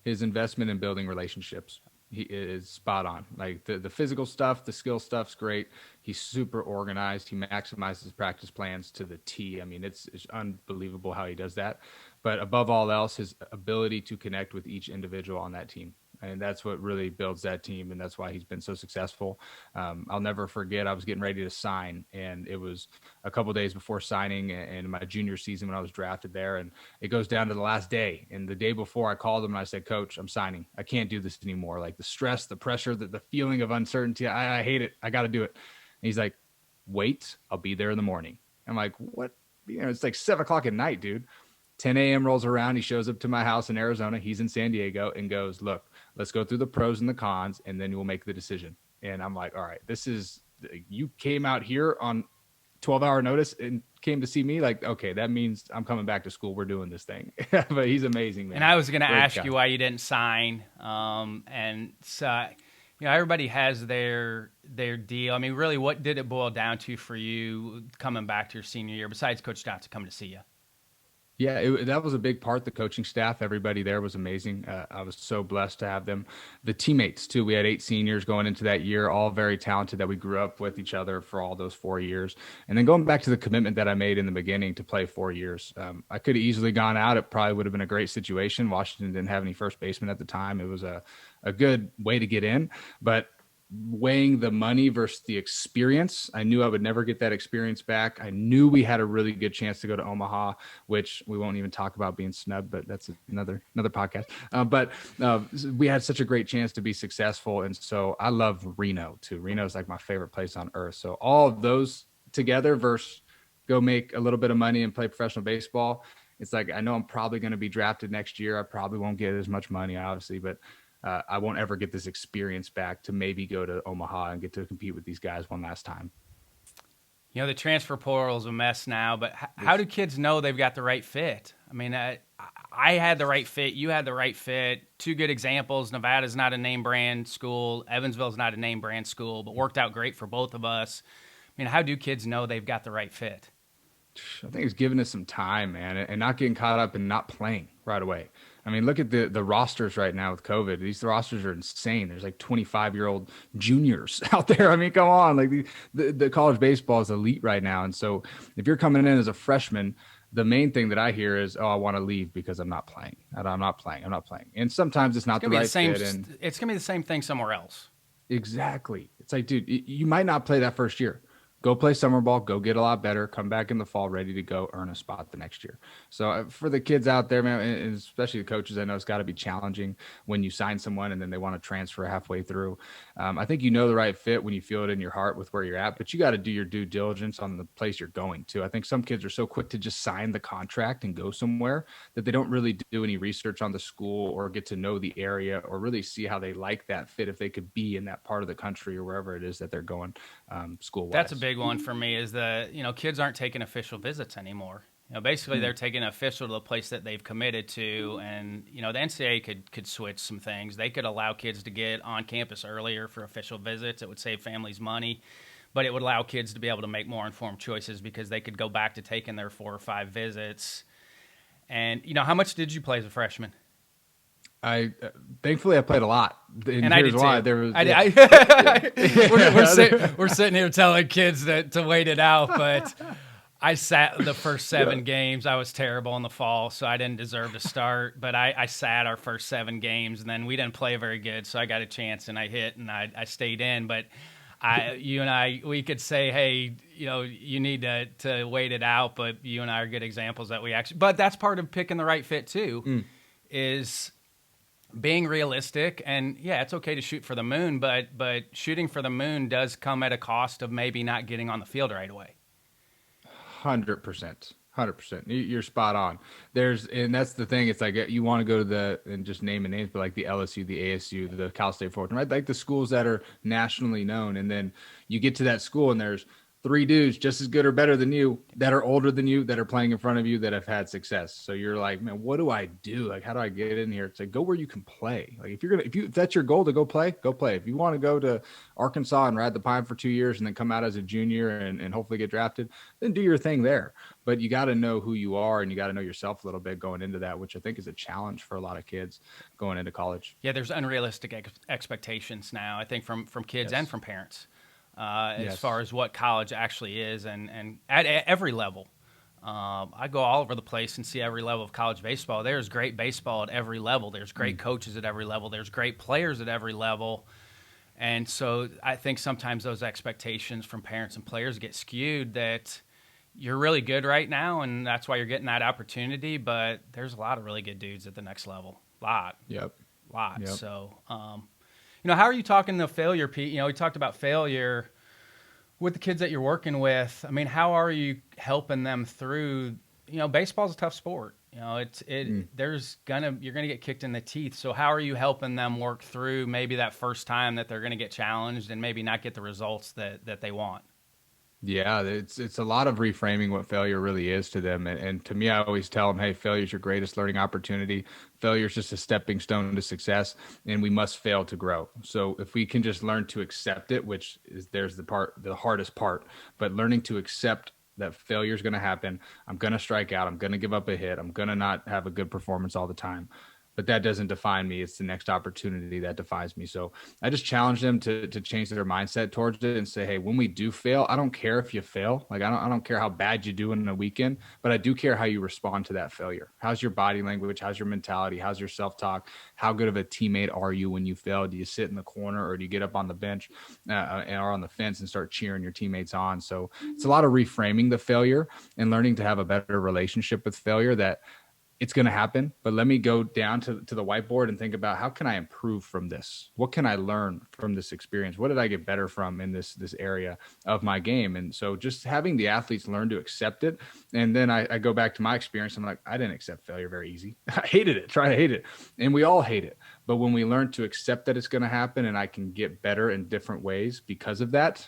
His investment in building relationships. He is spot on. Like the physical stuff, the skill stuff's great. He's super organized. He maximizes practice plans to the T. I mean, it's unbelievable how he does that. But above all else, his ability to connect with each individual on that team. And that's what really builds that team. And that's why he's been so successful. I'll never forget, I was getting ready to sign, and it was a couple days before signing in my junior season when I was drafted there. And it goes down to the last day. And the day before, I called him and I said, Coach, I'm signing. I can't do this anymore. Like the stress, the pressure, the feeling of uncertainty. I hate it. I got to do it. And he's like, wait, I'll be there in the morning. I'm like, what? It's like 7:00 at night, dude. 10 a.m. rolls around. He shows up to my house in Arizona. He's in San Diego and goes, look, let's go through the pros and the cons, and then we'll make the decision. And I'm like, all right, you came out here on 12-hour notice and came to see me. Like, okay, that means I'm coming back to school. We're doing this thing. But he's amazing, man. And I was going to ask guy. you why you didn't sign. And so, everybody has their deal. I mean, really, what did it boil down to for you coming back to your senior year, besides Coach Johnson coming to see you? Yeah, that was a big part. The coaching staff, everybody there was amazing. I was so blessed to have them. The teammates, too. We had 8 seniors going into that year, all very talented that we grew up with each other for all those 4 years. And then going back to the commitment that I made in the beginning to play 4 years, I could have easily gone out. It probably would have been a great situation. Washington didn't have any first baseman at the time. It was a good way to get in. But weighing the money versus the experience, I knew I would never get that experience back. I knew we had a really good chance to go to Omaha, which we won't even talk about being snubbed, but that's another podcast. But we had such a great chance to be successful. And so I love Reno too. Reno is like my favorite place on earth. So all of those together versus go make a little bit of money and play professional baseball. It's like, I know I'm probably going to be drafted next year. I probably won't get as much money, obviously, but I won't ever get this experience back to maybe go to Omaha and get to compete with these guys one last time. The transfer portal is a mess now, but how do kids know they've got the right fit? I mean, I had the right fit. You had the right fit. 2 good examples. Nevada's not a name brand school. Evansville's not a name brand school, but worked out great for both of us. I mean, how do kids know they've got the right fit? I think it's giving us some time, man, and not getting caught up in not playing right away. I mean, look at the rosters right now with COVID. These rosters are insane. There's like 25-year-old juniors out there. I mean, come on. Like the college baseball is elite right now. And so if you're coming in as a freshman, the main thing that I hear is, oh, I want to leave because I'm not playing. I'm not playing. And sometimes it's not the right fit. And it's going to be the same thing somewhere else. Exactly. It's like, dude, you might not play that first year. Go play summer ball, go get a lot better, come back in the fall ready to go earn a spot the next year. So for the kids out there, man, and especially the coaches, I know it's got to be challenging when you sign someone and then they want to transfer halfway through. I think you know the right fit when you feel it in your heart with where you're at, but you got to do your due diligence on the place you're going to. I think some kids are so quick to just sign the contract and go somewhere that they don't really do any research on the school or get to know the area or really see how they like that fit if they could be in that part of the country or wherever it is that they're going school-wise. That's a big one for me is that, kids aren't taking official visits anymore. Basically they're taking official to the place that they've committed to. And, the NCAA could switch some things. They could allow kids to get on campus earlier for official visits. It would save families money, but it would allow kids to be able to make more informed choices because they could go back to taking their 4 or 5 visits. And, how much did you play as a freshman? Thankfully I played a lot, and I here's did why. too. There was, we're sitting here telling kids to wait it out, but I sat the first 7 games. I was terrible in the fall, so I didn't deserve to start. But I sat our first 7 games, and then we didn't play very good, so I got a chance and I hit and I stayed in. But you and I, we could say, hey, you need to wait it out. But you and I are good examples that we actually. But that's part of picking the right fit too, is being realistic. And yeah, it's okay to shoot for the moon, but shooting for the moon does come at a cost of maybe not getting on the field right away. 100%. You're spot on. And that's the thing. It's like you want to go to and just name the names, but like the LSU, the ASU, the Cal State Fullerton, right? Like the schools that are nationally known. And then you get to that school and there's three dudes just as good or better than you that are older than you, that are playing in front of you, that have had success. So you're like, man, what do I do? Like, how do I get in here? It's like, go where you can play. Like, if that's your goal to go play, go play. If you want to go to Arkansas and ride the pine for 2 years and then come out as a junior and hopefully get drafted, then do your thing there. But you got to know who you are, and you got to know yourself a little bit going into that, which I think is a challenge for a lot of kids going into college. Yeah, there's unrealistic expectations now, I think, from kids and from parents. As far as what college actually is, and at every level. I go all over the place and see every level of college baseball. There's great baseball at every level. There's great coaches at every level. There's great players at every level. And so I think sometimes those expectations from parents and players get skewed, that you're really good right now, and that's why you're getting that opportunity. But there's a lot of really good dudes at the next level. Lot. Yep. So, how are you talking the failure, Pete? We talked about failure with the kids that you're working with. I mean, how are you helping them through? Baseball's a tough sport. You're gonna get kicked in the teeth. So how are you helping them work through maybe that first time that they're gonna get challenged and maybe not get the results that they want? Yeah, it's a lot of reframing what failure really is to them. And to me, I always tell them, hey, failure is your greatest learning opportunity. Failure is just a stepping stone to success, and we must fail to grow. So if we can just learn to accept it, which is the hardest part, but learning to accept that failure is going to happen. I'm going to strike out. I'm going to give up a hit. I'm going to not have a good performance all the time. But that doesn't define me. It's the next opportunity that defines me. So I just challenge them to change their mindset towards it and say, hey, when we do fail, I don't care if you fail. Like, I don't care how bad you do in a weekend, but I do care how you respond to that failure. How's your body language? How's your mentality? How's your self-talk? How good of a teammate are you when you fail? Do you sit in the corner, or do you get up on the bench or on the fence and start cheering your teammates on? So it's a lot of reframing the failure and learning to have a better relationship with failure, that it's going to happen, but let me go down to the whiteboard and think about, how can I improve from this? What can I learn from this experience? What did I get better from in this area of my game? And so just having the athletes learn to accept it. And then I go back to my experience. I'm like, I didn't accept failure very easy. I hated it, try to hate it. And we all hate it. But when we learn to accept that it's going to happen and I can get better in different ways because of that,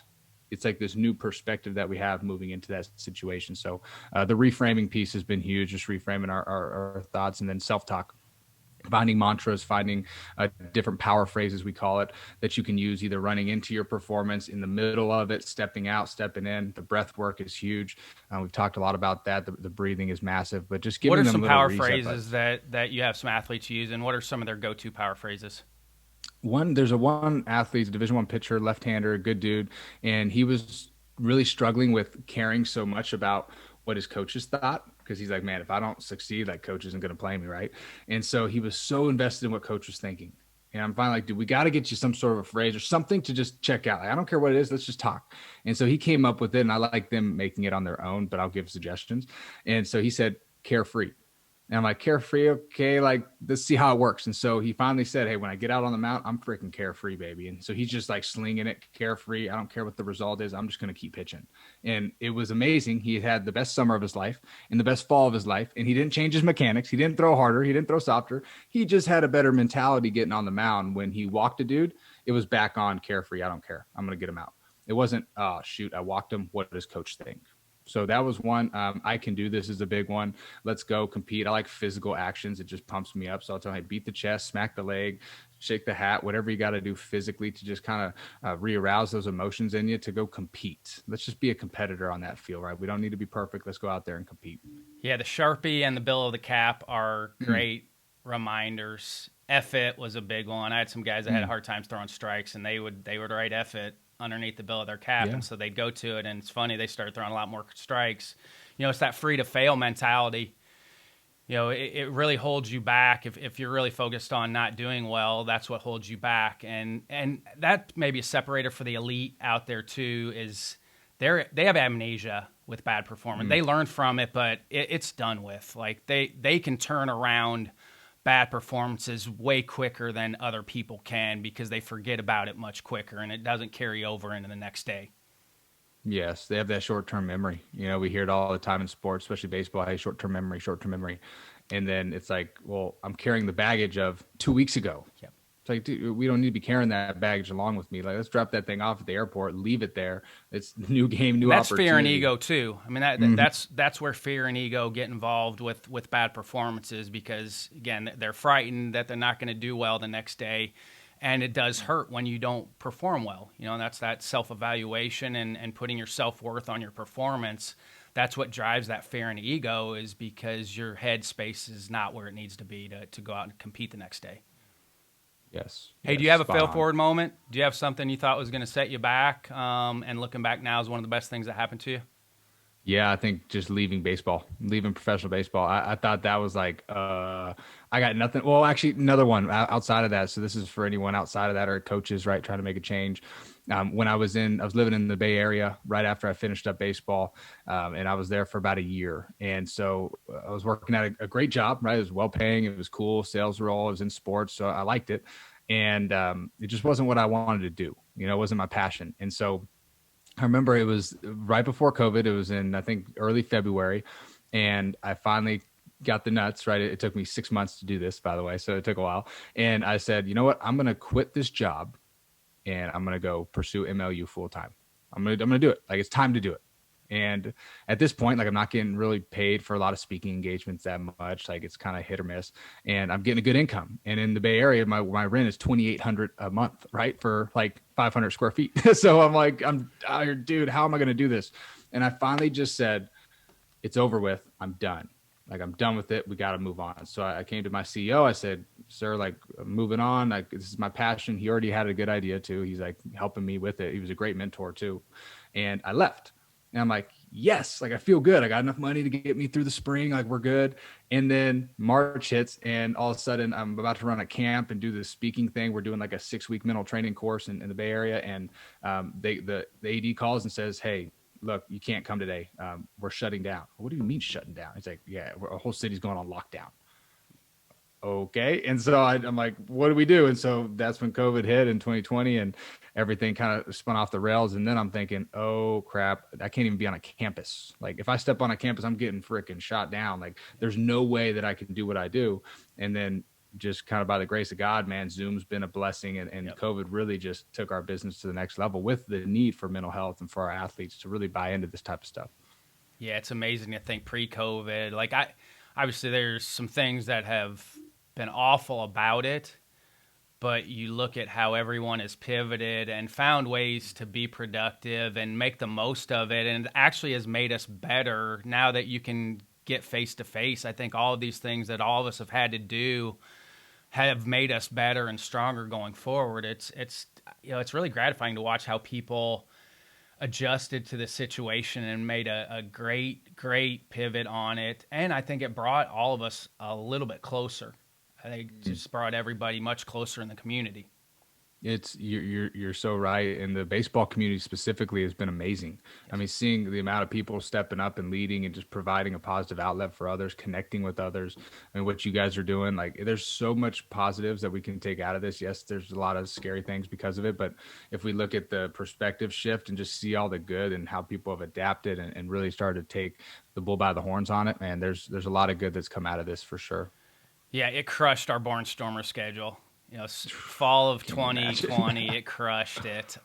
it's like this new perspective that we have moving into that situation. So the reframing piece has been huge, just reframing our thoughts, and then self-talk, finding mantras, finding different power phrases, we call it, that you can use either running into your performance, in the middle of it, stepping out, stepping in. The breath work is huge. We've talked a lot about that. The breathing is massive, but just giving them some little power reset phrases that you have some athletes use, and what are some of their go-to power phrases? There's one athlete, a Division I pitcher, left-hander, good dude, and he was really struggling with caring so much about what his coaches thought, because he's like, man, if I don't succeed, like, coach isn't going to play me, right? And so he was so invested in what coach was thinking. And I'm finally like, dude, we got to get you some sort of a phrase or something to just check out. Like, I don't care what it is. Let's just talk. And so he came up with it, and I like them making it on their own, but I'll give suggestions. And so he said, carefree. And I'm like, carefree, okay, like, let's see how it works. And so he finally said, hey, when I get out on the mound, I'm freaking carefree, baby. And so he's just like slinging it, carefree. I don't care what the result is. I'm just going to keep pitching. And it was amazing. He had the best summer of his life and the best fall of his life. And he didn't change his mechanics. He didn't throw harder. He didn't throw softer. He just had a better mentality getting on the mound. When he walked a dude, it was back on carefree. I don't care. I'm going to get him out. It wasn't, oh, shoot, I walked him. What does coach think? So that was one. I can do this is a big one. Let's go compete. I like physical actions. It just pumps me up. So I'll tell him, hey, beat the chest, smack the leg, shake the hat, whatever you got to do physically to just kind of re-arouse those emotions in you to go compete. Let's just be a competitor on that field, right? We don't need to be perfect. Let's go out there and compete. Yeah, the Sharpie and the bill of the cap are great reminders. F it was a big one. I had some guys that had hard times throwing strikes, and they would write F it underneath the bill of their cap, and so they'd go to it, and it's funny, they started throwing a lot more strikes. It's that free to fail mentality. It really holds you back. If you're really focused on not doing well, that's what holds you back. And that may be a separator for the elite out there too, is they have amnesia with bad performance. They learn from it, but it's done with. Like, they can turn around bad performances way quicker than other people can, because they forget about it much quicker, and it doesn't carry over into the next day. Yes, they have that short-term memory. We hear it all the time in sports, especially baseball. Hey, short-term memory. And then it's like, well, I'm carrying the baggage of 2 weeks ago. Yep. It's like, dude, we don't need to be carrying that baggage along with me. Like, let's drop that thing off at the airport, leave it there. It's new game, And new that's fear and opportunity. ego too. I mean, that's where fear and ego get involved with bad performances, because again, they're frightened that they're not going to do well the next day, and it does hurt when you don't perform well. You know, and that's that self-evaluation and putting your self-worth on your performance. That's what drives that fear and ego, is because your head space is not where it needs to be to go out and compete the next day. Yes. Hey, do Yes. you have a Spot fail on. forward moment? Do you have something you thought was going to set you back, and looking back now is one of the best things that happened to you? Yeah, I think just leaving professional baseball. I thought that was like, I got nothing. Well, actually, another one outside of that. So this is for anyone outside of that or coaches, right, trying to make a change. When I was living in the Bay Area right after I finished up baseball, and I was there for about a year. And so I was working at a great job, right? It was well paying. It was cool. Sales role. I was in sports, so I liked it. And it just wasn't what I wanted to do. You know, it wasn't my passion. And so I remember it was right before COVID. It was in, I think, early February. And I finally got the nuts, right? It took me 6 months to do this, by the way. So it took a while. And I said, you know what? I'm going to quit this job and I'm going to go pursue MLU full time. I'm going to do it. Like, it's time to do it. And at this point, like, I'm not getting really paid for a lot of speaking engagements that much. Like, it's kind of hit or miss, and I'm getting a good income. And in the Bay Area, my rent is $2,800 a month, right? For like 500 square feet. So I'm like, I'm tired, dude. How am I going to do this? And I finally just said, it's over with. I'm done. Like, I'm done with it. We got to move on. So I came to my CEO. I said, sir, like, I'm moving on. Like, this is my passion. He already had a good idea too. He's like helping me with it. He was a great mentor too. And I left. And I'm like, yes, like, I feel good. I got enough money to get me through the spring. Like, we're good. And then March hits, and all of a sudden I'm about to run a camp and do this speaking thing. We're doing like a 6-week mental training course in the Bay Area. And the AD calls and says, hey, look, you can't come today. We're shutting down. What do you mean shutting down? He's like, yeah, our whole city's going on lockdown. Okay. And so I'm like, what do we do? And so that's when COVID hit in 2020 and everything kind of spun off the rails. And then I'm thinking, oh crap, I can't even be on a campus. Like, if I step on a campus, I'm getting freaking shot down. Like, there's no way that I can do what I do. And then just kind of by the grace of God, man, Zoom's been a blessing, and Yep. COVID really just took our business to the next level with the need for mental health and for our athletes to really buy into this type of stuff. Yeah, it's amazing to think pre-COVID. Like, obviously there's some things that have been awful about it, but you look at how everyone has pivoted and found ways to be productive and make the most of it, and it actually has made us better now that you can get face to face. I think all of these things that all of us have had to do have made us better and stronger going forward. It's it's really gratifying to watch how people adjusted to the situation and made a great pivot on it. And I think it brought all of us a little bit closer. I think it just brought everybody much closer in the community. It's you're so right, and the baseball community specifically has been amazing. I mean, seeing the amount of people stepping up and leading and just providing a positive outlet for others, connecting with others, and what you guys are doing. Like, there's so much positives that we can take out of this. Yes, there's a lot of scary things because of it, but if we look at the perspective shift and just see all the good and how people have adapted and really started to take the bull by the horns on it, man, there's a lot of good that's come out of this for sure. Yeah, it crushed our Barnstormer schedule. Fall of Can you imagine? 2020, it crushed it.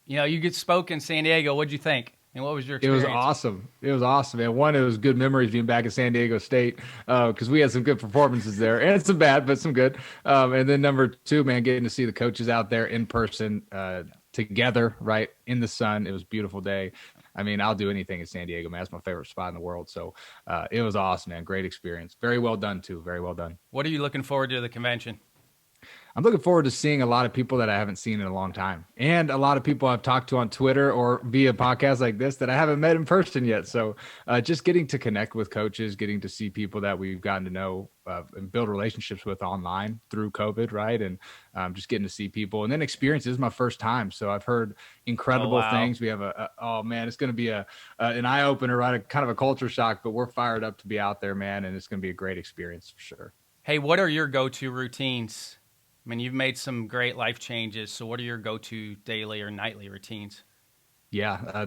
You get spoke in San Diego. What'd you think? And what was your It was experience? awesome. It was awesome, man. One, it was good memories being back at San Diego State because we had some good performances there, and some bad, but some good. And then number two, man, getting to see the coaches out there in person together, right in the sun. It was a beautiful day. I mean, I'll do anything in San Diego, man. That's my favorite spot in the world. So it was awesome, man. Great experience. Very well done, too. Very well done. What are you looking forward to the convention? I'm looking forward to seeing a lot of people that I haven't seen in a long time, and a lot of people I've talked to on Twitter or via podcasts like this that I haven't met in person yet. So just getting to connect with coaches, getting to see people that we've gotten to know and build relationships with online through COVID, right? And just getting to see people and then experience. This is my first time, so I've heard incredible Wow. things. We have oh man, it's going to be an eye opener, right? A kind of a culture shock, but we're fired up to be out there, man, and it's going to be a great experience for sure. Hey, what are your go-to routines? I mean, you've made some great life changes. So what are your go-to daily or nightly routines? Yeah,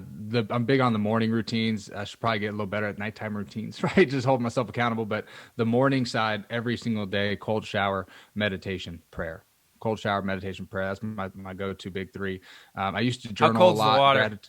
I'm big on the morning routines. I should probably get a little better at nighttime routines, right? Just hold myself accountable. But the morning side, every single day, cold shower, meditation, prayer. cold shower, meditation, prayer. That's my go-to big three. I used to How journal a cold's the lot. water?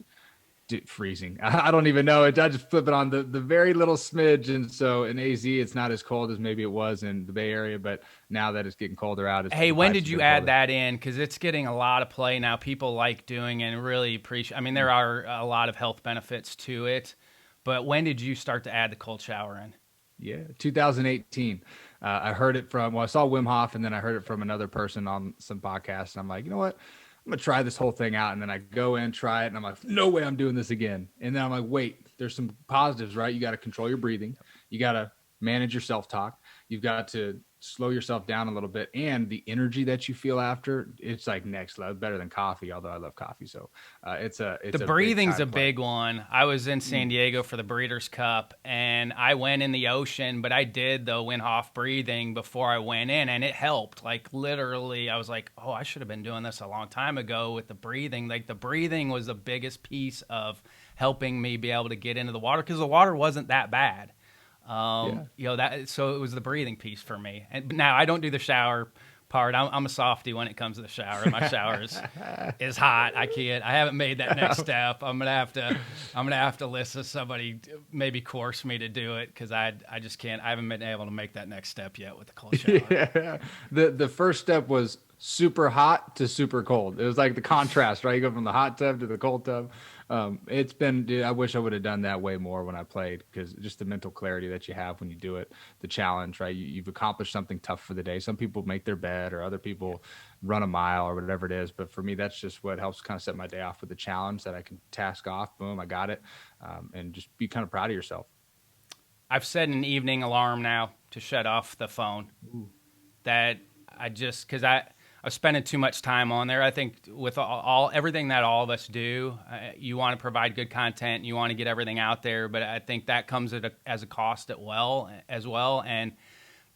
Freezing. I don't even know it. I just flip it on the very little smidge. And so in AZ, it's not as cold as maybe it was in the Bay Area, but now that it's getting colder out, Hey, the when pipes did have you been add colder. that in? Because it's getting a lot of play now. People like doing it and really appreciate. I mean, there are a lot of health benefits to it, but when did you start to add the cold shower in? Yeah, 2018. I heard it from, well, I saw Wim Hof and then I heard it from another person on some podcast. And I'm like, you know what? I'm going to try this whole thing out. And then I go in, try it. And I'm like, no way I'm doing this again. And then I'm like, wait, there's some positives, right? You got to control your breathing. You got to manage your self-talk. You've got to slow yourself down a little bit. And the energy that you feel after, it's like next level, better than coffee, although I love coffee. So it's a The big breathing's time a play. big one. I was in San Diego for the Breeders' Cup, and I went in the ocean, but I did the Wim Hof breathing before I went in, and it helped. Like, literally, I was like, oh, I should have been doing this a long time ago with the breathing. Like, the breathing was the biggest piece of helping me be able to get into the water because the water wasn't that bad. Yeah. So it was the breathing piece for me. And now I don't do the shower part. I'm a softie when it comes to the shower. My shower is hot. I haven't made that next step. I'm gonna have to listen to somebody maybe course me to do it because I just can't. I haven't been able to make that next step yet with the cold shower. Yeah. The first step was super hot to super cold. It was like the contrast, right? You go from the hot tub to the cold tub. It's been, dude, I wish I would have done that way more when I played because just the mental clarity that you have when you do it, the challenge, right? You've accomplished something tough for the day. Some people make their bed or other people run a mile or whatever it is. But for me, that's just what helps kind of set my day off with the challenge that I can task off. Boom, I got it. And just be kind of proud of yourself. I've set an evening alarm now to shut off the phone. That because I was spending too much time on there. I think with everything that all of us do, you want to provide good content, you want to get everything out there, but I think that comes as a cost as well. And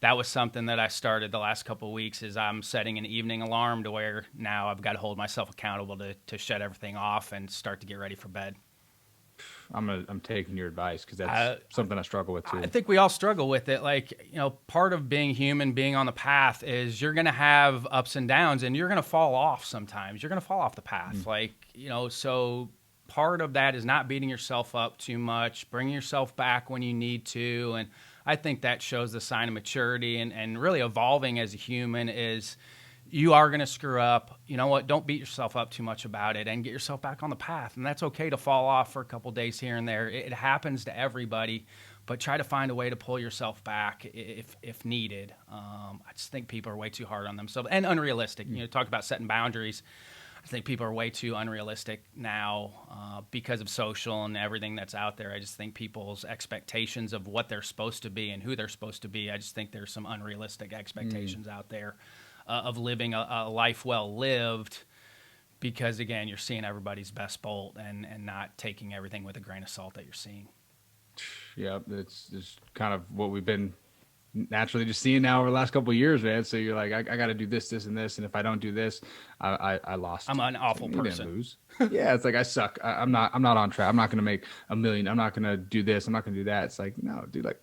that was something that I started the last couple of weeks. Is I'm setting an evening alarm to where now I've got to hold myself accountable to shut everything off and start to get ready for bed. I'm taking your advice because that's something I struggle with too. I think we all struggle with it. Like, part of being human, being on the path is you're going to have ups and downs and you're going to fall off sometimes. You're going to fall off the path. So part of that is not beating yourself up too much, bringing yourself back when you need to. And I think that shows the sign of maturity and really evolving as a human is you are going to screw up. You know what? Don't beat yourself up too much about it and get yourself back on the path. And that's okay to fall off for a couple days here and there. It happens to everybody, but try to find a way to pull yourself back if needed. I just think people are way too hard on themselves and unrealistic. Talk about setting boundaries. I think people are way too unrealistic now because of social and everything that's out there. I just think people's expectations of what they're supposed to be and who they're supposed to be, I just think there's some unrealistic expectations out there of living a life well lived because, again, you're seeing everybody's best bolt and not taking everything with a grain of salt that you're seeing. Yeah, it's just kind of what we've been naturally just seeing now over the last couple of years, man. So you're like, I got to do this, this, and this, and if I don't do this, I lost. I'm an awful person. person. Lose. Yeah, it's like I suck. I'm not on track. I'm not going to make $1 million. I'm not going to do this. I'm not going to do that. It's like, no, dude, like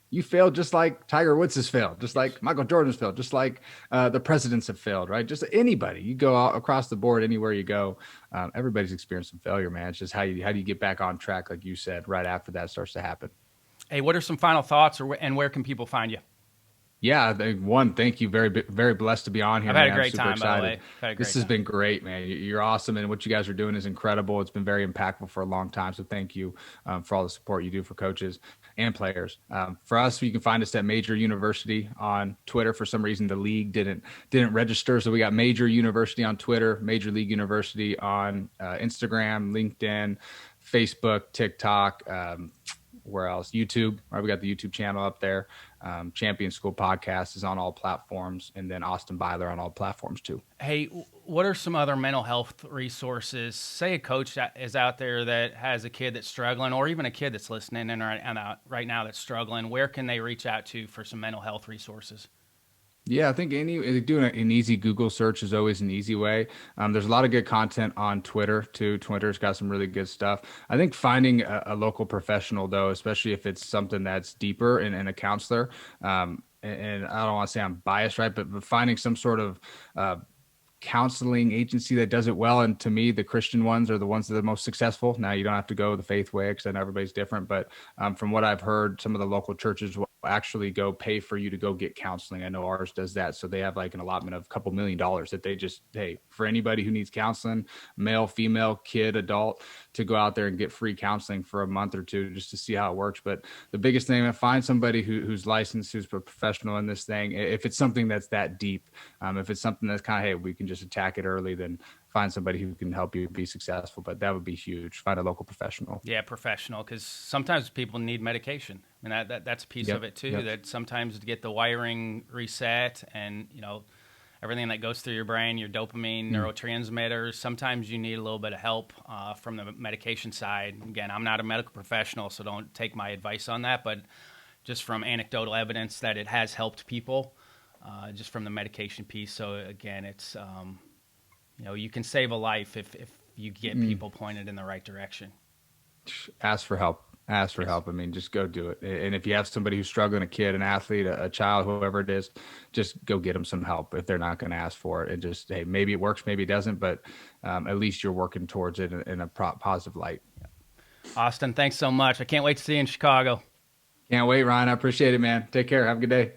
you failed just like Tiger Woods has failed, just like Michael Jordan's failed, just like the presidents have failed, right? Just anybody. You go out across the board, anywhere you go, everybody's experienced some failure, man. It's just how do you get back on track, like you said, right after that starts to happen. Hey, what are some final thoughts and where can people find you? Yeah, thank you. Very, very blessed to be on here. I've had man. a great time, by the way. This has been great, man. You're awesome, and what you guys are doing is incredible. It's been very impactful for a long time, so thank you for all the support you do for coaches and players. For us, you can find us at Major University on Twitter. For some reason, the league didn't register, so we got Major University on Twitter, Major League University on Instagram, LinkedIn, Facebook, TikTok. Where else? YouTube. Right, we got the YouTube channel up there. Champion School Podcast is on all platforms, and then Austin Byler on all platforms too. Hey, what are some other mental health resources? Say a coach that is out there that has a kid that's struggling, or even a kid that's listening and right now that's struggling. Where can they reach out to for some mental health resources? Yeah, I think doing an easy Google search is always an easy way. There's a lot of good content on Twitter too. Twitter's got some really good stuff. I think finding a local professional though, especially if it's something that's deeper and a counselor, and I don't want to say I'm biased, right, but finding some sort of counseling agency that does it well. And to me, the Christian ones are the ones that are the most successful. Now, you don't have to go the faith way because I know everybody's different. But from what I've heard, some of the local churches will actually go pay for you to go get counseling. I know ours does that. So they have like an allotment of a couple $1 million that they just, hey, for anybody who needs counseling, male, female, kid, adult, to go out there and get free counseling for a month or two just to see how it works. But the biggest thing, find somebody who's licensed, who's a professional in this thing. If it's something that's that deep, if it's something that's kind of, hey, we can just attack it early, then find somebody who can help you be successful. But that would be huge. Find a local professional. Yeah, professional, because sometimes people need medication. I mean, that's a piece of it too. That sometimes to get the wiring reset and everything that goes through your brain, your dopamine, neurotransmitters. Sometimes you need a little bit of help from the medication side. Again, I'm not a medical professional, so don't take my advice on that. But just from anecdotal evidence that it has helped people, just from the medication piece. So again, it's you can save a life if you get people pointed in the right direction. Ask for help. Ask for help. I mean, just go do it. And if you have somebody who's struggling, a kid, an athlete, a child, whoever it is, just go get them some help if they're not going to ask for it. And just, hey, maybe it works, maybe it doesn't, but at least you're working towards it in a positive light. Austin, thanks so much. I can't wait to see you in Chicago. Can't wait, Ryan. I appreciate it, man. Take care. Have a good day.